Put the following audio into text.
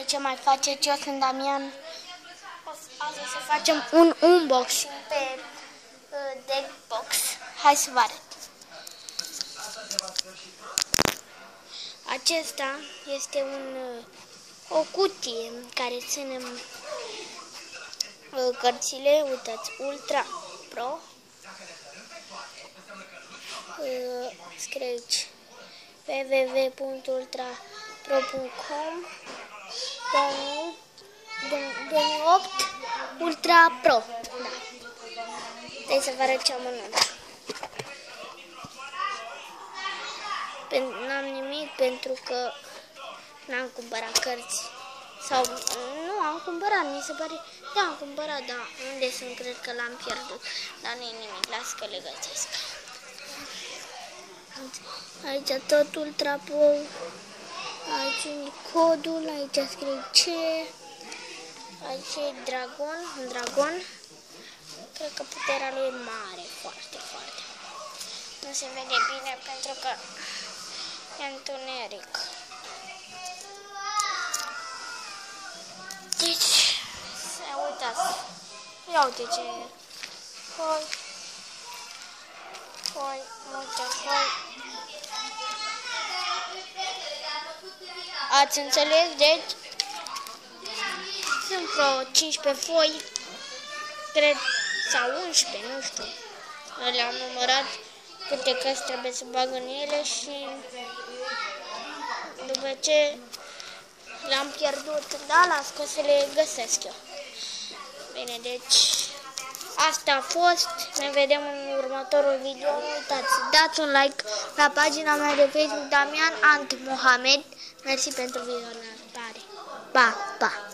ce mai faceți. Eu sunt Damian. Azi o să facem un unboxing pe Deckbox. Hai să vă arăt. Acesta este o cutie în care ținem cărțile. Uitați, Ultra Pro. Scrie aici www.ultrapro.com 2008 Ultra Pro. Da. Hai să vă arăt ce am în N-am nimic pentru că n-am cumpărat cărți. Sau nu am cumpărat, mi se pare. Da, am cumpărat, dar unde sunt? Cred că l-am pierdut. Dar nu-i nimic, las că le găsesc. Aici tot Ultra Pro. Aici codul, aici scrie ce. Aici e un dragon. Cred că puterea lui e mare, foarte, foarte. Nu se vede bine pentru că e întuneric. Deci, uitați. Ia uite ce e. Foi, multe foi. Ați înțeles? Deci, sunt vreo 15 foi, cred, sau 11, nu știu. Le-am numărat câte cărți trebuie să bag în ele și după ce le-am pierdut, da, las că să le găsesc eu. Bine, deci asta a fost. Ne vedem în următorul video. Nu uitați, dați un like la pagina mea de Facebook Damian Ant Mohamed. Mersi pentru vizionare. Pa, pa!